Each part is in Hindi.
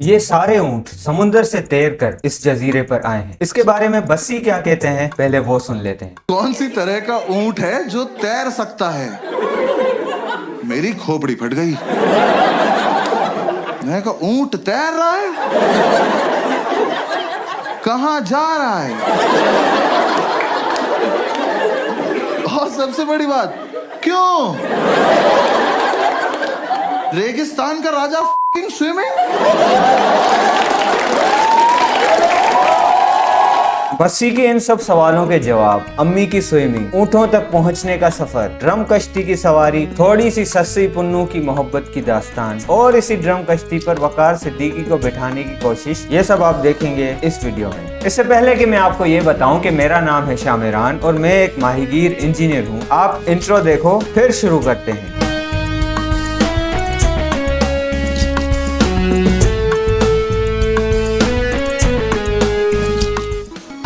ये सारे ऊंट समुद्र से तैर कर इस जजीरे पर आए हैं। इसके बारे में बस्सी क्या कहते हैं, पहले वो सुन लेते हैं। कौन सी तरह का ऊंट है जो तैर सकता है? मेरी खोपड़ी फट गई। मैं कहा ऊंट तैर रहा है, कहां जा रहा है? और सबसे बड़ी बात, क्यों? रेगिस्तान का राजा स्विमिंग। बस्सी के इन सब सवालों के जवाब, अम्मी की स्विमिंग, ऊँटों तक पहुँचने का सफर, ड्रम कश्ती की सवारी, थोड़ी सी सस्सी पुन्नू की मोहब्बत की दास्तान और इसी ड्रम कश्ती पर वकार सिद्दीकी को बिठाने की कोशिश, ये सब आप देखेंगे इस वीडियो में। इससे पहले कि मैं आपको ये बताऊं कि मेरा नाम है शामिरान और मैं एक माहिगीर इंजीनियर हूँ, आप इंट्रो देखो फिर शुरू करते हैं।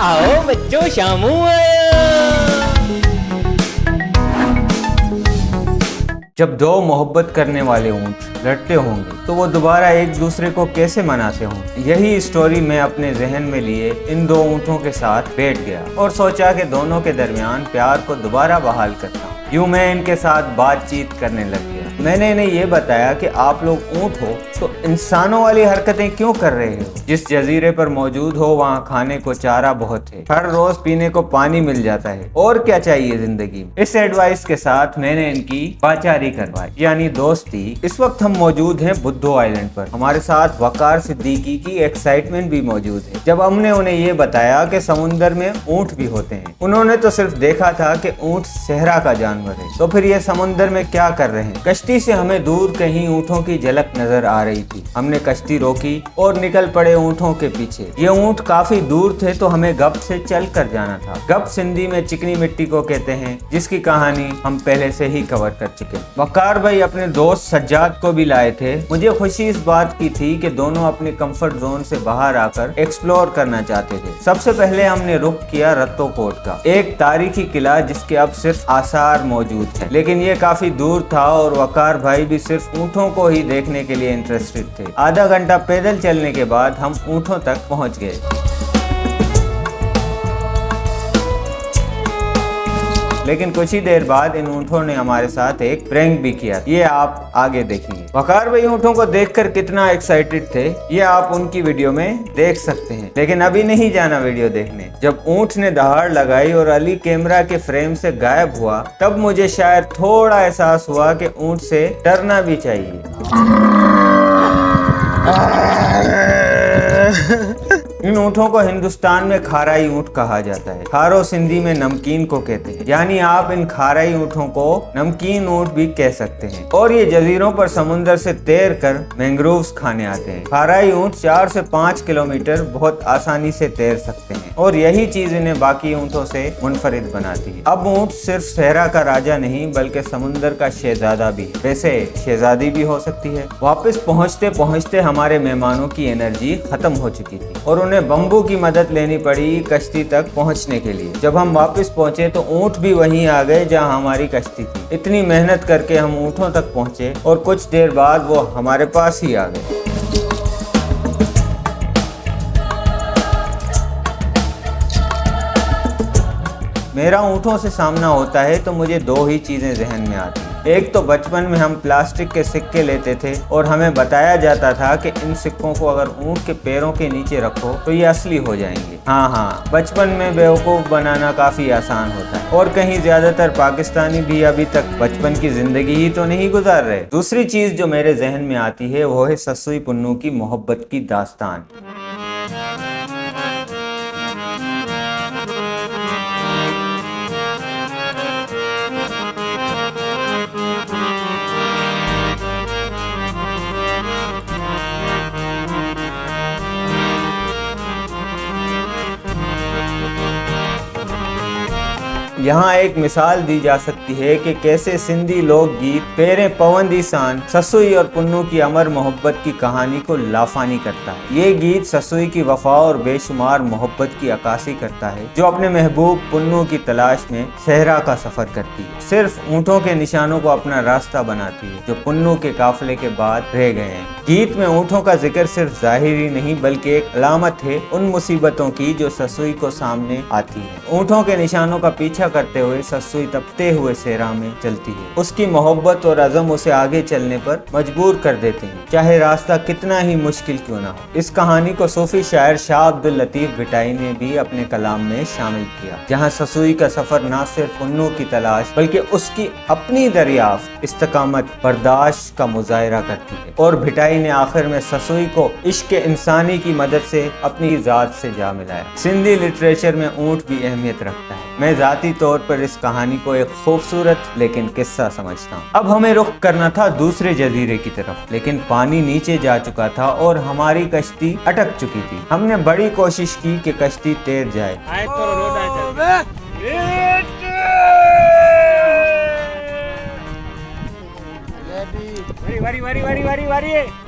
आओ बच्चों, शामू जब दो मोहब्बत करने वाले ऊंट लड़ते होंगे तो वो दोबारा एक दूसरे को कैसे मनाते होंगे, यही स्टोरी मैं अपने जहन में लिए इन दो ऊंटों के साथ बैठ गया और सोचा कि दोनों के दरमियान प्यार को दोबारा बहाल करता हूँ। यूँ मैं इनके साथ बातचीत करने लग गया। मैंने इन्हें ये बताया कि आप लोग ऊंट हो तो इंसानों वाली हरकतें क्यों कर रहे हो? जिस जजीरे पर मौजूद हो वहाँ खाने को चारा बहुत है, हर रोज पीने को पानी मिल जाता है, और क्या चाहिए जिंदगी में? इस एडवाइस के साथ मैंने इनकी बाचारी करवाई, यानी दोस्ती। इस वक्त हम मौजूद हैं बुद्धो आइलैंड पर। हमारे साथ वकार सिद्दीकी की एक्साइटमेंट भी मौजूद है। जब हमने उन्हें ये बताया कि समुद्र में ऊंट भी होते हैं, उन्होंने तो सिर्फ देखा था कि ऊंट सहरा का जानवर है, तो फिर ये समुद्र में क्या कर रहे हैं? कश्ती से हमें दूर कहीं ऊँटों की झलक नजर आ रही थी। हमने कश्ती रोकी और निकल पड़े ऊँटों के पीछे। ये ऊँट काफी दूर थे तो हमें गप से चल कर जाना था। गप सिंधी में चिकनी मिट्टी को कहते हैं, जिसकी कहानी हम पहले से ही कवर कर चुके। वकार भाई अपने दोस्त सज्जाद को भी लाए थे। मुझे खुशी इस बात की थी कि दोनों अपने कंफर्ट जोन से बाहर आकर एक्सप्लोर करना चाहते थे। सबसे पहले हमने रुख किया रत्तो कोट का, एक तारीखी किला जिसके अब सिर्फ आसार मौजूद है, लेकिन ये काफी दूर था और वकार भाई भी सिर्फ ऊँटों को ही देखने के लिए इंटरेस्टेड थे। आधा घंटा पैदल चलने के बाद हम ऊँटों तक पहुँच गए। लेकिन कुछ ही देर बाद इन ऊँटों ने हमारे साथ एक प्रैंक भी किया, ये आप आगे देखेंगे। वकार भाई ऊँटों को देखकर कितना एक्साइटेड थे, ये आप उनकी वीडियो में देख सकते हैं। लेकिन अभी नहीं जाना वीडियो देखने। जब ऊँट ने दहाड़ लगाई और अली कैमरा के फ्रेम से गायब हुआ, तब मुझे शायद थोड़ा एहसास हुआ कि ऊँट से डरना भी चाहिए। इन ऊँटों को हिंदुस्तान में खाराई ऊँट कहा जाता है। खारो सिंधी में नमकीन को कहते हैं, यानी आप इन खाराई ऊँटों को नमकीन ऊँट भी कह सकते हैं। और ये जजीरों पर समुद्र से तैर कर मैंग्रोव्स खाने आते हैं। खाराई ऊँट 4 से 5 किलोमीटर बहुत आसानी से तैर सकते हैं और यही चीज इन्हें बाकी ऊँटों से मुनफरिद बनाती है। अब ऊँट सिर्फ सहरा का राजा नहीं बल्कि समुद्र का शहजादा भी है। वैसे शहजादी भी हो सकती है। वापस पहुँचते पहुँचते हमारे मेहमानों की एनर्जी खत्म हो चुकी थी और उन्हें बम्बू की मदद लेनी पड़ी कश्ती तक पहुंचने के लिए। जब हम वापस पहुंचे तो ऊंट भी वहीं आ गए जहां हमारी कश्ती थी। इतनी मेहनत करके हम ऊंटों तक पहुंचे और कुछ देर बाद वो हमारे पास ही आ गए। मेरा ऊँटों से सामना होता है तो मुझे दो ही चीजें जहन में आती हैं। एक तो बचपन में हम प्लास्टिक के सिक्के लेते थे और हमें बताया जाता था कि इन सिक्कों को अगर ऊँट के पैरों के नीचे रखो तो ये असली हो जाएंगे। हाँ, बचपन में बेवकूफ़ बनाना काफ़ी आसान होता है और कहीं ज़्यादातर पाकिस्तानी भी अभी तक बचपन की ज़िंदगी ही तो नहीं गुजार रहे। दूसरी चीज़ जो मेरे जहन में आती है वो है सस्सुई पुन्नू की मोहब्बत की दास्तान। यहाँ एक मिसाल दी जा सकती है कि कैसे सिंधी लोकगीत पेरे पवन दी सान ससुई और पुन्नू की अमर मोहब्बत की कहानी को लाफानी करता है। ये गीत ससुई की वफा और बेशुमार मोहब्बत की अक्कासी करता है, जो अपने महबूब पुन्नू की तलाश में सहरा का सफर करती है। सिर्फ ऊँटों के निशानों को अपना रास्ता बनाती है जो पुन्नू के काफिले के बाद रह गए हैं। गीत में ऊँटों का जिक्र सिर्फ जाहिरी नहीं बल्कि एक अलामत है उन मुसीबतों की जो ससुई को सामने आती है। ऊँटों के निशानों का पीछा करते हुए ससुई तपते हुए सेहरा में चलती है। उसकी मोहब्बत और अज़म उसे आगे चलने पर मजबूर कर देते हैं, चाहे रास्ता कितना ही मुश्किल क्यों ना हो। इस कहानी को सूफी शायर शाह अब्दुल लतीफ भिटाई ने भी अपने कलाम में शामिल किया, जहाँ ससुई का सफर न सिर्फ उन्नू की तलाश बल्कि उसकी अपनी दरियाफ्त, इस्तकामत, बर्दाश्त का मुजाहिरा करती है। और भिटाई ने आखिर में ससुई को इश्क इंसानी की मदद से अपनी जात से जा मिलाया। सिंधी लिटरेचर में ऊँट भी अहमियत रखता है। मैं जाती तौर पर इस कहानी को एक खूबसूरत लेकिन किस्सा समझता हूँ। अब हमें रुख करना था दूसरे जजीरे की तरफ, लेकिन पानी नीचे जा चुका था और हमारी कश्ती अटक चुकी थी। हमने बड़ी कोशिश की कि कश्ती तैर जाए,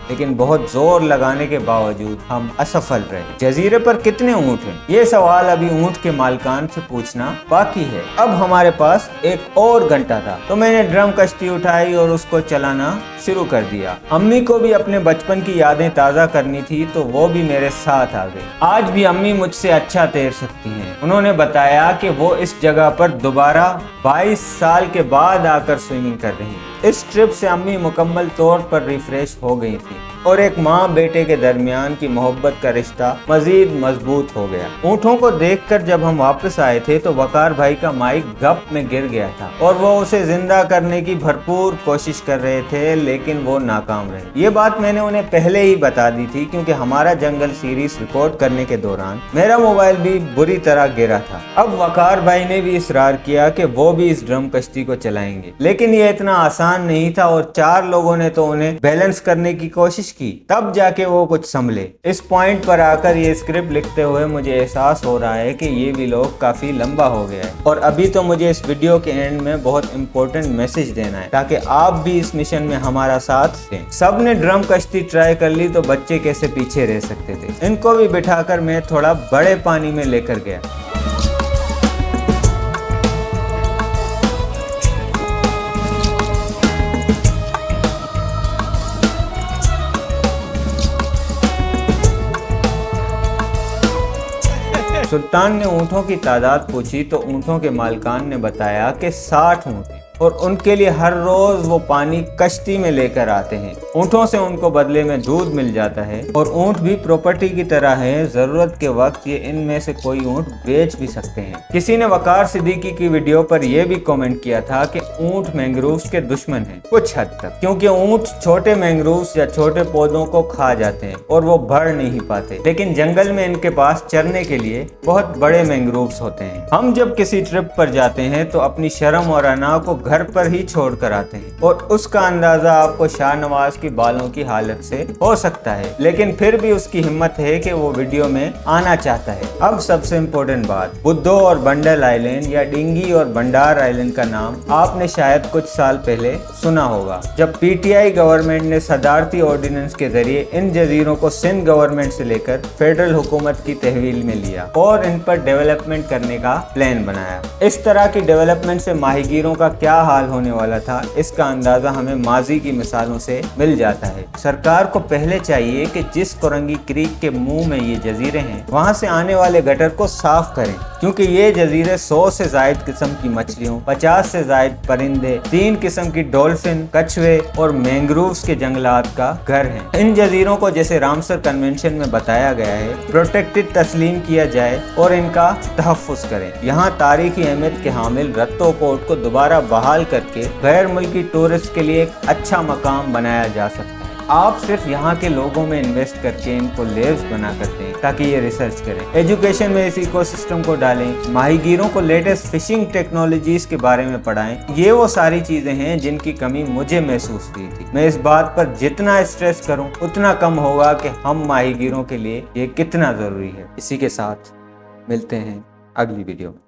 लेकिन बहुत जोर लगाने के बावजूद हम असफल रहे। जजीरे पर कितने ऊँट हैं? ये सवाल अभी ऊँट के मालिकान से पूछना बाकी है। अब हमारे पास एक और घंटा था, तो मैंने ड्रम कश्ती उठाई और उसको चलाना शुरू कर दिया। अम्मी को भी अपने बचपन की यादें ताज़ा करनी थी, तो वो भी मेरे साथ आ गई। आज भी अम्मी मुझसे अच्छा तैर सकती हैं। उन्होंने बताया कि वो इस जगह पर दोबारा 22 साल के बाद आकर स्विमिंग कर रही हैं। इस ट्रिप से अम्मी मुकम्मल तौर पर रिफ्रेश हो गई थी और एक माँ बेटे के दरमियान की मोहब्बत का रिश्ता मजीद मजबूत हो गया। ऊँटों को देखकर जब हम वापस आए थे तो वकार भाई का माइक गप में गिर गया था और वो उसे जिंदा करने की भरपूर कोशिश कर रहे थे, लेकिन वो नाकाम रहे। ये बात मैंने उन्हें पहले ही बता दी थी, क्योंकि हमारा जंगल सीरीज रिकॉर्ड करने के दौरान मेरा मोबाइल भी बुरी तरह गिरा था। अब वकार भाई ने भी इसरार किया कि वो भी इस ड्रम कश्ती को चलाएंगे, लेकिन ये इतना आसान नहीं था और 4 लोगों ने तो उन्हें बैलेंस करने की कोशिश की, तब जाके वो कुछ संभले। इस पॉइंट पर आकर ये स्क्रिप्ट लिखते हुए मुझे एहसास हो रहा है कि ये व्लॉग काफी लंबा हो गया है और अभी तो मुझे इस वीडियो के एंड में बहुत इंपॉर्टेंट मैसेज देना है, ताकि आप भी इस मिशन में हमारा साथ दें। सब ने ड्रम कश्ती ट्राई कर ली तो बच्चे कैसे पीछे रह सकते थे। इनको भी बिठाकर मैं थोड़ा बड़े पानी में लेकर गया। सुल्तान ने ऊँटों की तादाद पूछी तो ऊँटों के मालिकान ने बताया कि 60 ऊँट हैं और उनके लिए हर रोज वो पानी कश्ती में लेकर आते हैं। ऊँटों से उनको बदले में दूध मिल जाता है और ऊँट भी प्रॉपर्टी की तरह है, जरूरत के वक्त ये इनमें से कोई ऊँट बेच भी सकते हैं। किसी ने वकार सिद्दीकी की वीडियो पर यह भी कमेंट किया था कि ऊँट मैंग्रोव्स के दुश्मन हैं कुछ हद तक, क्योंकि ऊँट छोटे मैंग्रोव्स या छोटे पौधों को खा जाते हैं और वो बढ़ नहीं पाते, लेकिन जंगल में इनके पास चरने के लिए बहुत बड़े मैंग्रोव्स होते हैं। हम जब किसी ट्रिप पर जाते हैं तो अपनी शर्म और अना को घर पर ही छोड़ कर आते हैं और उसका अंदाजा आपको शाहनवाज की बालों की हालत से हो सकता है, लेकिन फिर भी उसकी हिम्मत है कि वो वीडियो में आना चाहता है। अब सबसे इम्पोर्टेंट बात, बुद्धो और बंडल आइलैंड या डिंगी और भंडार आइलैंड का नाम आपने शायद कुछ साल पहले सुना होगा, जब पीटीआई गवर्नमेंट ने सदारती ऑर्डिनेंस के जरिए इन जजीरों को सिंध गवर्नमेंट से लेकर फेडरल हुकूमत की तहवील में लिया और इन पर डेवलपमेंट करने का प्लान बनाया। इस तरह की डेवलपमेंट से माहीगीरों का क्या हाल होने वाला था, इसका अंदाजा हमें माजी की मिसालों से मिल जाता है। सरकार को पहले चाहिए कि जिस कोरंगी क्रीक के मुंह में ये जजीरे हैं वहां से आने वाले गटर को साफ करें, क्योंकि ये जजीरे 100 से जायद किस्म की मछलियों, 50 से जायद परिंदे, 3 किस्म की डॉल्फिन, कछुए और मैंग्रोव्स के जंगलात का घर है। इन जजीरों को जैसे रामसर कन्वेंशन में बताया गया है प्रोटेक्टेड तस्लीम किया जाए और इनका तहफ़्फ़ुज़ करें। यहाँ तारीखी अहमियत के हामिल रत्तो कोट को दोबारा बहाल करके गैर मुल्की टूरिस्ट के लिए एक अच्छा मकाम बनाया जा सकता है। आप सिर्फ यहाँ के लोगों में इन्वेस्ट करके इनको लेब्स बना करते हैं ताकि ये रिसर्च करें, एजुकेशन में इस इकोसिस्टम को डालें, माहीगीरों को लेटेस्ट फिशिंग टेक्नोलॉजीज के बारे में पढ़ाएं। ये वो सारी चीजें हैं जिनकी कमी मुझे महसूस हुई थी। मैं इस बात पर जितना स्ट्रेस करूँ उतना कम होगा कि हम माहीगीरों के लिए ये कितना जरूरी है। इसी के साथ मिलते हैं अगली वीडियो में।